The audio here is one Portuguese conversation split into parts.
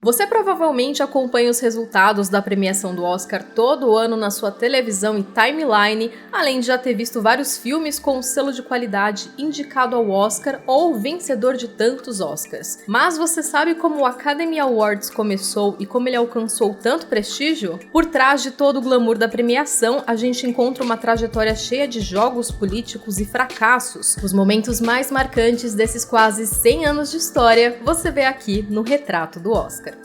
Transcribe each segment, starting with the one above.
Você provavelmente acompanha os resultados da premiação do Oscar todo ano na sua televisão e timeline, além de já ter visto vários filmes com o selo de qualidade indicado ao Oscar ou vencedor de tantos Oscars. Mas você sabe como o Academy Awards começou e como ele alcançou tanto prestígio? Por trás de todo o glamour da premiação, a gente encontra uma trajetória cheia de jogos políticos e fracassos. Os momentos mais marcantes desses quase 100 anos de história, você vê aqui no Retrato do Oscar.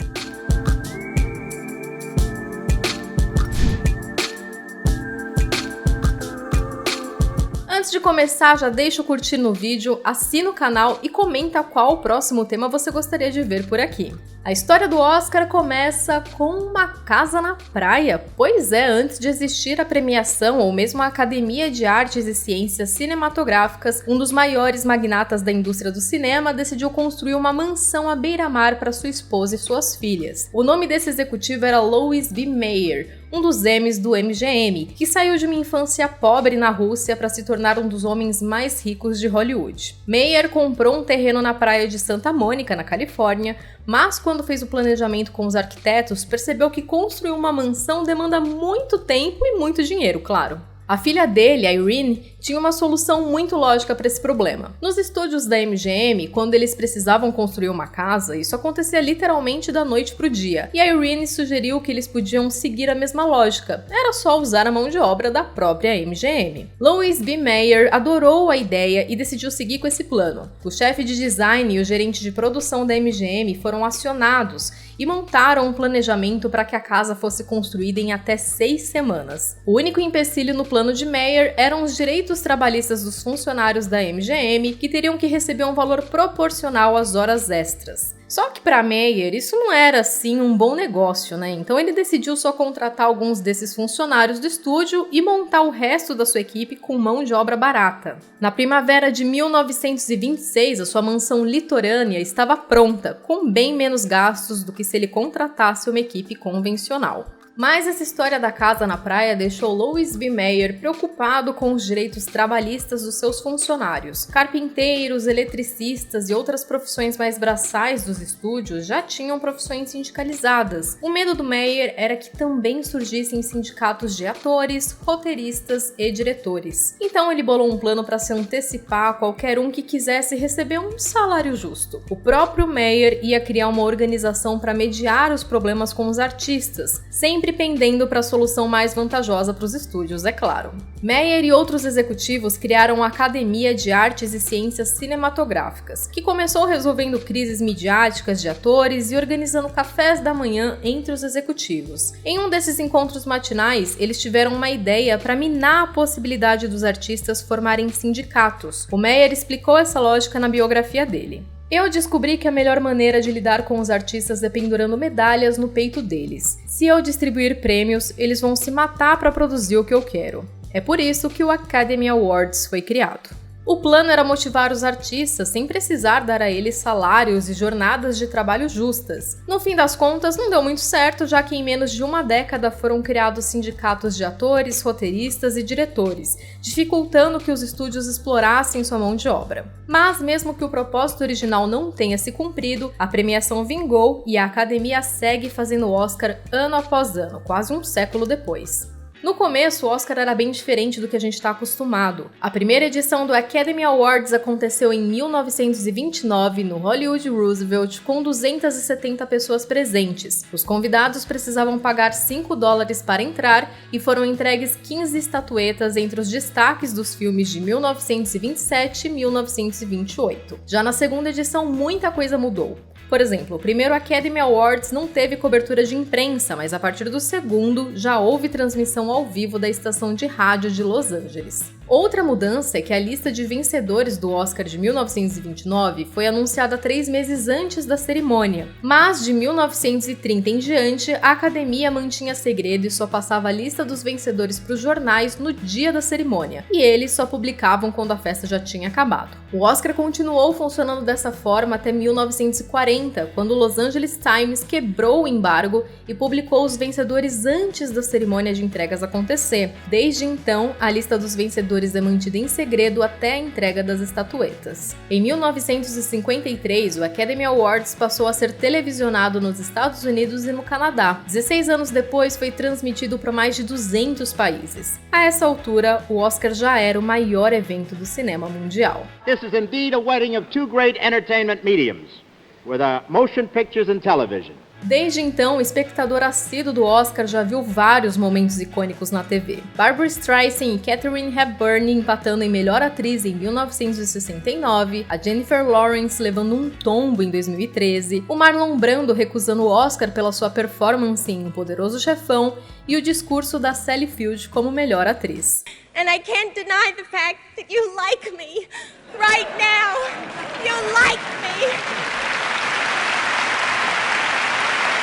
Antes de começar, já deixa o curtir no vídeo, assina o canal e comenta qual o próximo tema você gostaria de ver por aqui. A história do Oscar começa com uma casa na praia. Pois é, antes de existir a premiação ou mesmo a Academia de Artes e Ciências Cinematográficas, um dos maiores magnatas da indústria do cinema decidiu construir uma mansão à beira-mar para sua esposa e suas filhas. O nome desse executivo era Louis B. Mayer, um dos M's do MGM, que saiu de uma infância pobre na Rússia para se tornar um dos homens mais ricos de Hollywood. Mayer comprou um terreno na praia de Santa Mônica, na Califórnia, mas quando fez o planejamento com os arquitetos, percebeu que construir uma mansão demanda muito tempo e muito dinheiro, claro. A filha dele, a Irene, tinha uma solução muito lógica para esse problema. Nos estúdios da MGM, quando eles precisavam construir uma casa, isso acontecia literalmente da noite pro dia, e a Irene sugeriu que eles podiam seguir a mesma lógica, era só usar a mão de obra da própria MGM. Louis B. Mayer adorou a ideia e decidiu seguir com esse plano. O chefe de design e o gerente de produção da MGM foram acionados e montaram um planejamento para que a casa fosse construída em até 6 semanas. O único empecilho no plano de Mayer eram os direitos trabalhistas dos funcionários da MGM, que teriam que receber um valor proporcional às horas extras. Só que para Mayer isso não era assim um bom negócio, né? Então ele decidiu só contratar alguns desses funcionários do estúdio e montar o resto da sua equipe com mão de obra barata. Na primavera de 1926, a sua mansão litorânea estava pronta, com bem menos gastos do que se ele contratasse uma equipe convencional. Mas essa história da casa na praia deixou Louis B. Mayer preocupado com os direitos trabalhistas dos seus funcionários. Carpinteiros, eletricistas e outras profissões mais braçais dos estúdios já tinham profissões sindicalizadas. O medo do Mayer era que também surgissem sindicatos de atores, roteiristas e diretores. Então ele bolou um plano para se antecipar a qualquer um que quisesse receber um salário justo. O próprio Mayer ia criar uma organização para mediar os problemas com os artistas, sempre pendendo para a solução mais vantajosa para os estúdios, é claro. Mayer e outros executivos criaram a Academia de Artes e Ciências Cinematográficas, que começou resolvendo crises midiáticas de atores e organizando cafés da manhã entre os executivos. Em um desses encontros matinais, eles tiveram uma ideia para minar a possibilidade dos artistas formarem sindicatos. O Mayer explicou essa lógica na biografia dele. Eu descobri que a melhor maneira de lidar com os artistas é pendurando medalhas no peito deles. Se eu distribuir prêmios, eles vão se matar para produzir o que eu quero. É por isso que o Academy Awards foi criado. O plano era motivar os artistas sem precisar dar a eles salários e jornadas de trabalho justas. No fim das contas, não deu muito certo, já que em menos de uma década foram criados sindicatos de atores, roteiristas e diretores, dificultando que os estúdios explorassem sua mão de obra. Mas mesmo que o propósito original não tenha se cumprido, a premiação vingou e a academia segue fazendo o Oscar ano após ano, quase um século depois. No começo, o Oscar era bem diferente do que a gente está acostumado. A primeira edição do Academy Awards aconteceu em 1929 no Hollywood Roosevelt, com 270 pessoas presentes. Os convidados precisavam pagar $5 para entrar e foram entregues 15 estatuetas entre os destaques dos filmes de 1927 e 1928. Já na segunda edição, muita coisa mudou. Por exemplo, o primeiro Academy Awards não teve cobertura de imprensa, mas a partir do segundo já houve transmissão ao vivo da estação de rádio de Los Angeles. Outra mudança é que a lista de vencedores do Oscar de 1929 foi anunciada 3 meses antes da cerimônia, mas de 1930 em diante, a academia mantinha segredo e só passava a lista dos vencedores para os jornais no dia da cerimônia, e eles só publicavam quando a festa já tinha acabado. O Oscar continuou funcionando dessa forma até 1940, quando o Los Angeles Times quebrou o embargo e publicou os vencedores antes da cerimônia de entregas acontecer. Desde então, a lista dos vencedores vencedores é mantida em segredo até a entrega das estatuetas. Em 1953, o Academy Awards passou a ser televisionado nos Estados Unidos e no Canadá. 16 anos depois, foi transmitido para mais de 200 países. A essa altura, o Oscar já era o maior evento do cinema mundial. This is indeed a wedding of two great entertainment mediums, with motion pictures and television. Desde então, o espectador assíduo do Oscar já viu vários momentos icônicos na TV. Barbra Streisand e Katharine Hepburn empatando em melhor atriz em 1969, a Jennifer Lawrence levando um tombo em 2013, o Marlon Brando recusando o Oscar pela sua performance em O Poderoso Chefão e o discurso da Sally Field como melhor atriz. And I can't deny the fact that you like me. Right now, you like me.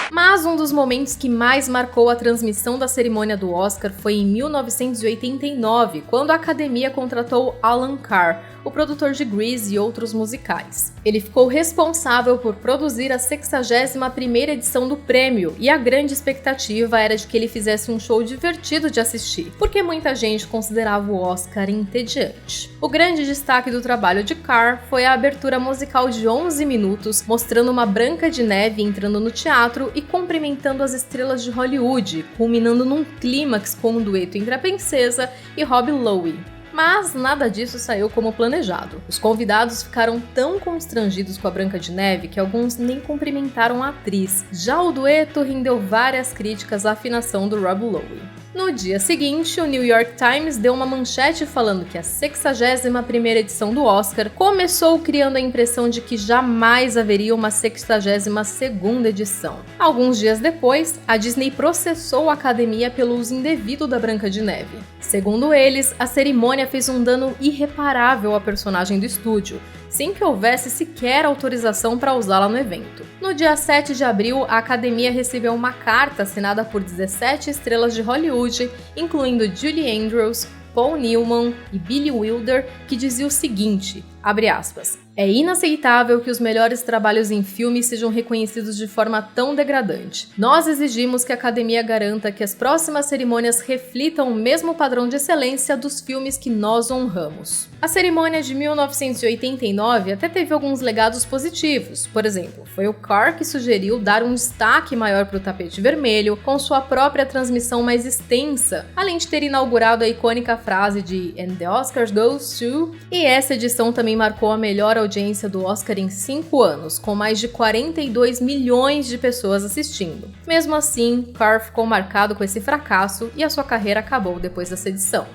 Mas um dos momentos que mais marcou a transmissão da cerimônia do Oscar foi em 1989, quando a Academia contratou Alan Carr, o produtor de Grease e outros musicais. Ele ficou responsável por produzir a 61ª edição do prêmio, e a grande expectativa era de que ele fizesse um show divertido de assistir, porque muita gente considerava o Oscar entediante. O grande destaque do trabalho de Carr foi a abertura musical de 11 minutos, mostrando uma Branca de Neve entrando no teatro e cumprimentando as estrelas de Hollywood, culminando num clímax com um dueto entre a princesa e Rob Lowe. Mas nada disso saiu como planejado. Os convidados ficaram tão constrangidos com a Branca de Neve que alguns nem cumprimentaram a atriz. Já o dueto rendeu várias críticas à afinação do Rob Lowe. No dia seguinte, o New York Times deu uma manchete falando que a 61ª edição do Oscar começou criando a impressão de que jamais haveria uma 62ª edição. Alguns dias depois, a Disney processou a academia pelo uso indevido da Branca de Neve. Segundo eles, a cerimônia fez um dano irreparável à personagem do estúdio, sem que houvesse sequer autorização para usá-la no evento. No dia 7 de abril, a Academia recebeu uma carta assinada por 17 estrelas de Hollywood, incluindo Julie Andrews, Paul Newman e Billy Wilder, que dizia o seguinte, abre aspas, é inaceitável que os melhores trabalhos em filmes sejam reconhecidos de forma tão degradante. Nós exigimos que a Academia garanta que as próximas cerimônias reflitam o mesmo padrão de excelência dos filmes que nós honramos. A cerimônia de 1989 até teve alguns legados positivos. Por exemplo, foi o Carr que sugeriu dar um destaque maior para o tapete vermelho, com sua própria transmissão mais extensa, além de ter inaugurado a icônica frase de "And the Oscars goes to", e essa edição também marcou a melhor audiência do Oscar em 5 anos, com mais de 42 milhões de pessoas assistindo. Mesmo assim, Carr ficou marcado com esse fracasso e a sua carreira acabou depois dessa edição.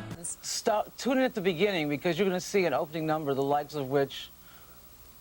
Tune in at the beginning because you're going to see an opening number the likes of which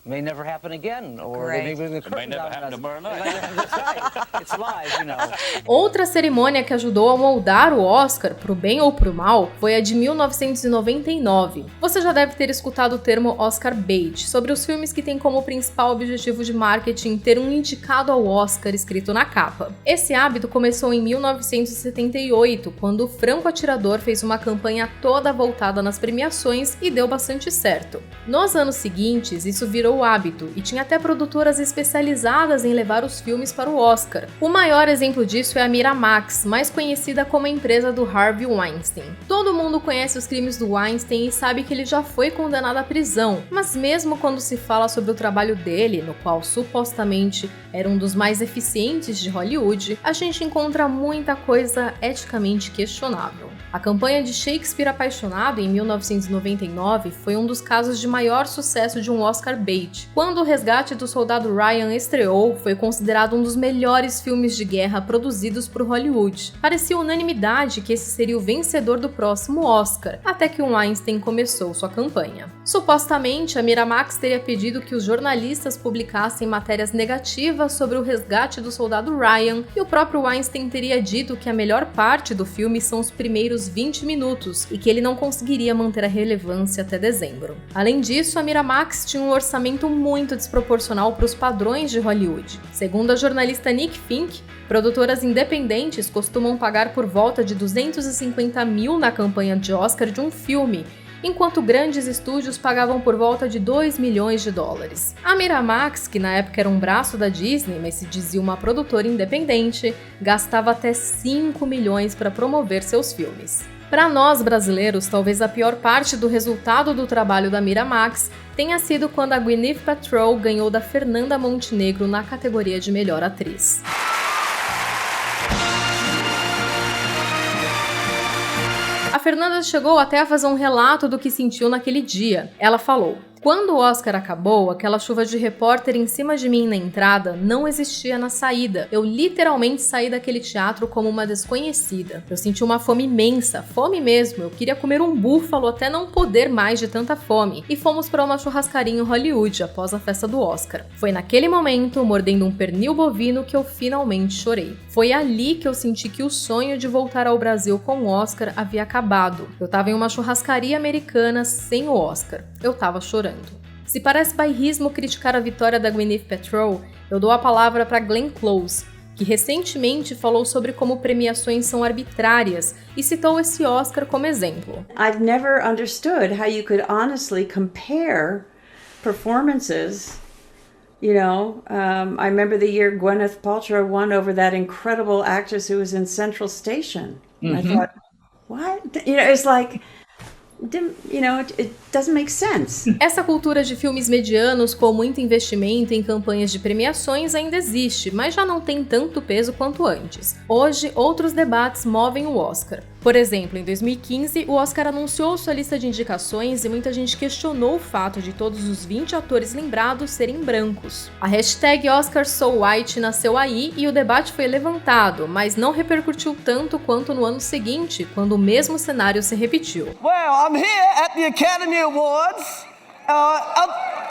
may never happen again, or Great. It may never happen tomorrow night. That's right. It's live, you know. Outra cerimônia que ajudou a moldar o Oscar, pro bem ou pro mal, foi a de 1999. Você já deve ter escutado o termo Oscar bait, sobre os filmes que têm como principal objetivo de marketing ter um indicado ao Oscar escrito na capa. Esse hábito começou em 1978, quando o Franco Atirador fez uma campanha toda voltada nas premiações e deu bastante certo. Nos anos seguintes, isso virou o hábito, e tinha até produtoras especializadas em levar os filmes para o Oscar. O maior exemplo disso é a Miramax, mais conhecida como a empresa do Harvey Weinstein. Todo mundo conhece os crimes do Weinstein e sabe que ele já foi condenado à prisão, mas mesmo quando se fala sobre o trabalho dele, no qual supostamente era um dos mais eficientes de Hollywood, a gente encontra muita coisa eticamente questionável. A campanha de Shakespeare Apaixonado, em 1999, foi um dos casos de maior sucesso de um Oscar bait. Quando O Resgate do Soldado Ryan estreou, foi considerado um dos melhores filmes de guerra produzidos por Hollywood. Parecia unanimidade que esse seria o vencedor do próximo Oscar, até que o Weinstein começou sua campanha. Supostamente, a Miramax teria pedido que os jornalistas publicassem matérias negativas sobre O Resgate do Soldado Ryan, e o próprio Weinstein teria dito que a melhor parte do filme são os primeiros 20 minutos e que ele não conseguiria manter a relevância até dezembro. Além disso, a Miramax tinha um orçamento muito desproporcional para os padrões de Hollywood. Segundo a jornalista Nick Fink, produtoras independentes costumam pagar por volta de 250 mil na campanha de Oscar de um filme, enquanto grandes estúdios pagavam por volta de 2 milhões de dólares. A Miramax, que na época era um braço da Disney, mas se dizia uma produtora independente, gastava até 5 milhões para promover seus filmes. Para nós brasileiros, talvez a pior parte do resultado do trabalho da Miramax tenha sido quando a Gwyneth Paltrow ganhou da Fernanda Montenegro na categoria de melhor atriz. A Fernanda chegou até a fazer um relato do que sentiu naquele dia. Ela falou: "Quando o Oscar acabou, aquela chuva de repórter em cima de mim na entrada não existia na saída. Eu literalmente saí daquele teatro como uma desconhecida. Eu senti uma fome imensa, fome mesmo. Eu queria comer um búfalo até não poder mais de tanta fome. E fomos para uma churrascaria em Hollywood após a festa do Oscar. Foi naquele momento, mordendo um pernil bovino, que eu finalmente chorei. Foi ali que eu senti que o sonho de voltar ao Brasil com o Oscar havia acabado. Eu tava em uma churrascaria americana sem o Oscar. Eu tava chorando." Se parece bairrismo criticar a vitória da Gwyneth Paltrow, eu dou a palavra para Glenn Close, que recentemente falou sobre como premiações são arbitrárias e citou esse Oscar como exemplo. I've never understood how you could honestly compare performances. You know, I remember the year Gwyneth Paltrow won over that incredible actress who was in Central Station. Mm-hmm. I thought, what? You know, it's like, you know, it doesn't make sense. Essa cultura de filmes medianos com muito investimento em campanhas de premiações ainda existe, mas já não tem tanto peso quanto antes. Hoje, outros debates movem o Oscar. Por exemplo, em 2015, o Oscar anunciou sua lista de indicações e muita gente questionou o fato de todos os 20 atores lembrados serem brancos. A hashtag OscarSoWhite nasceu aí e o debate foi levantado, mas não repercutiu tanto quanto no ano seguinte, quando o mesmo cenário se repetiu. Well, I'm here at the Academy Awards,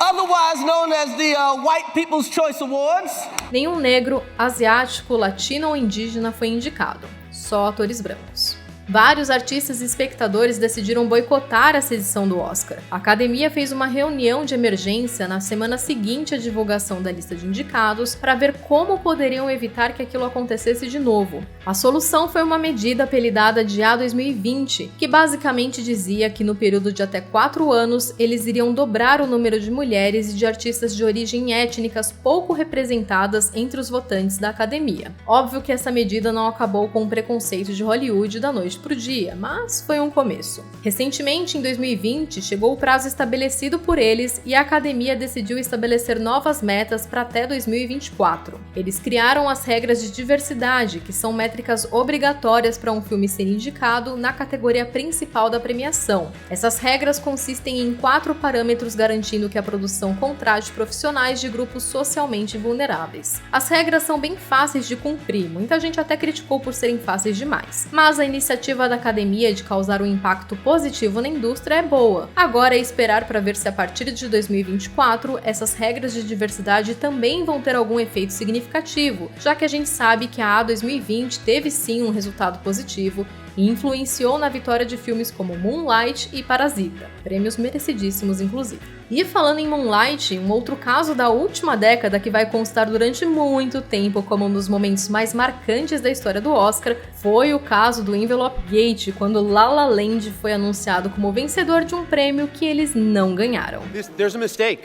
otherwise known as the White People's Choice Awards. Nenhum negro, asiático, latino ou indígena foi indicado, só atores brancos. Vários artistas e espectadores decidiram boicotar essa edição do Oscar. A Academia fez uma reunião de emergência na semana seguinte à divulgação da lista de indicados para ver como poderiam evitar que aquilo acontecesse de novo. A solução foi uma medida apelidada de A2020, que basicamente dizia que no período de até 4 anos eles iriam dobrar o número de mulheres e de artistas de origem étnicas pouco representadas entre os votantes da Academia. Óbvio que essa medida não acabou com o preconceito de Hollywood da noite pro dia, mas foi um começo. Recentemente, em 2020, chegou o prazo estabelecido por eles e a Academia decidiu estabelecer novas metas para até 2024. Eles criaram as regras de diversidade, que são métricas obrigatórias para um filme ser indicado na categoria principal da premiação. Essas regras consistem em 4 parâmetros garantindo que a produção contrate profissionais de grupos socialmente vulneráveis. As regras são bem fáceis de cumprir, muita gente até criticou por serem fáceis demais, mas a iniciativa da Academia de causar um impacto positivo na indústria é boa. Agora é esperar para ver se a partir de 2024 essas regras de diversidade também vão ter algum efeito significativo, já que a gente sabe que a A2020 teve sim um resultado positivo e influenciou na vitória de filmes como Moonlight e Parasita, prêmios merecidíssimos inclusive. E falando em Moonlight, um outro caso da última década que vai constar durante muito tempo como um dos momentos mais marcantes da história do Oscar foi o caso do Envelope Gate, quando La La Land foi anunciado como vencedor de um prêmio que eles não ganharam. There's a mistake.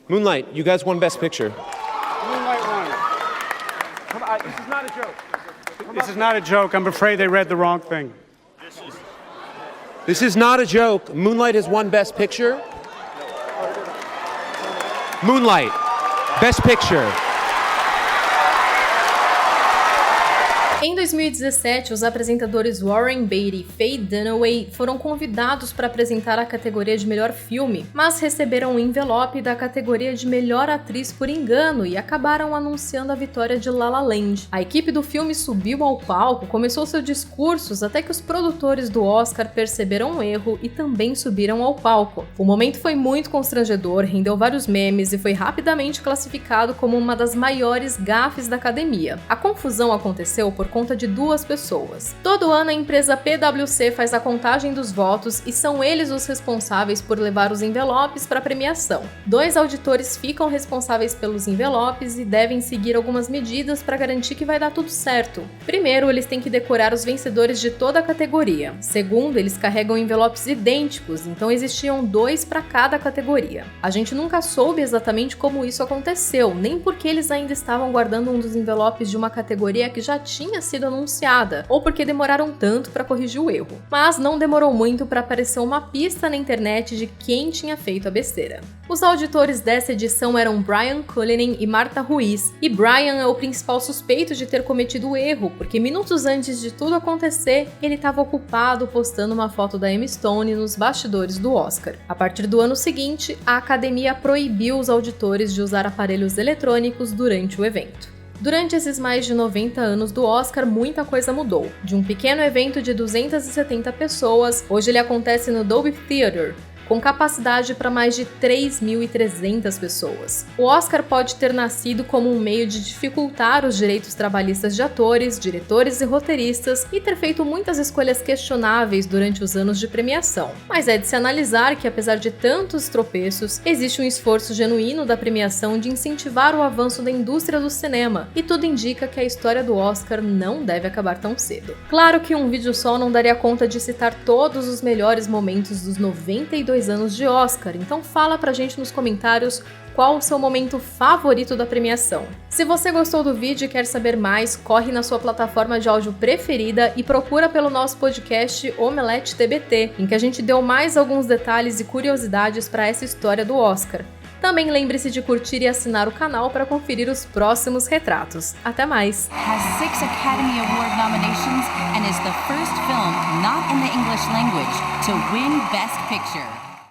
Moonlight, you guys won Best Picture. Moonlight won. Come on, this is not a joke. This is not a joke. I'm afraid they read the wrong thing. This is not a joke. Moonlight has won Best Picture. Moonlight, Best Picture. Em 2017, os apresentadores Warren Beatty e Faye Dunaway foram convidados para apresentar a categoria de melhor filme, mas receberam um envelope da categoria de melhor atriz por engano e acabaram anunciando a vitória de La La Land. A equipe do filme subiu ao palco, começou seus discursos até que os produtores do Oscar perceberam um erro e também subiram ao palco. O momento foi muito constrangedor, rendeu vários memes e foi rapidamente classificado como uma das maiores gafes da academia. A confusão aconteceu por conta de 2 pessoas. Todo ano a empresa PwC faz a contagem dos votos e são eles os responsáveis por levar os envelopes para a premiação. 2 auditores ficam responsáveis pelos envelopes e devem seguir algumas medidas para garantir que vai dar tudo certo. Primeiro, eles têm que decorar os vencedores de toda a categoria. Segundo, eles carregam envelopes idênticos, então existiam 2 para cada categoria. A gente nunca soube exatamente como isso aconteceu, nem porque eles ainda estavam guardando um dos envelopes de uma categoria que já tinha sido anunciada, ou porque demoraram tanto para corrigir o erro. Mas não demorou muito para aparecer uma pista na internet de quem tinha feito a besteira. Os auditores dessa edição eram Brian Cullinan e Marta Ruiz, e Brian é o principal suspeito de ter cometido o erro, porque minutos antes de tudo acontecer, ele estava ocupado postando uma foto da Emma Stone nos bastidores do Oscar. A partir do ano seguinte, a academia proibiu os auditores de usar aparelhos eletrônicos durante o evento. Durante esses mais de 90 anos do Oscar, muita coisa mudou. De um pequeno evento de 270 pessoas, hoje ele acontece no Dolby Theatre, com capacidade para mais de 3.300 pessoas. O Oscar pode ter nascido como um meio de dificultar os direitos trabalhistas de atores, diretores e roteiristas e ter feito muitas escolhas questionáveis durante os anos de premiação. Mas é de se analisar que, apesar de tantos tropeços, existe um esforço genuíno da premiação de incentivar o avanço da indústria do cinema, e tudo indica que a história do Oscar não deve acabar tão cedo. Claro que um vídeo só não daria conta de citar todos os melhores momentos dos 92 anos de Oscar, então fala pra gente nos comentários qual o seu momento favorito da premiação. Se você gostou do vídeo e quer saber mais, corre na sua plataforma de áudio preferida e procura pelo nosso podcast Omelete TBT, em que a gente deu mais alguns detalhes e curiosidades para essa história do Oscar. Também lembre-se de curtir e assinar o canal para conferir os próximos retratos. Até mais! Has 6 Academy Award nominations and is the first film not in the English language to win Best Picture.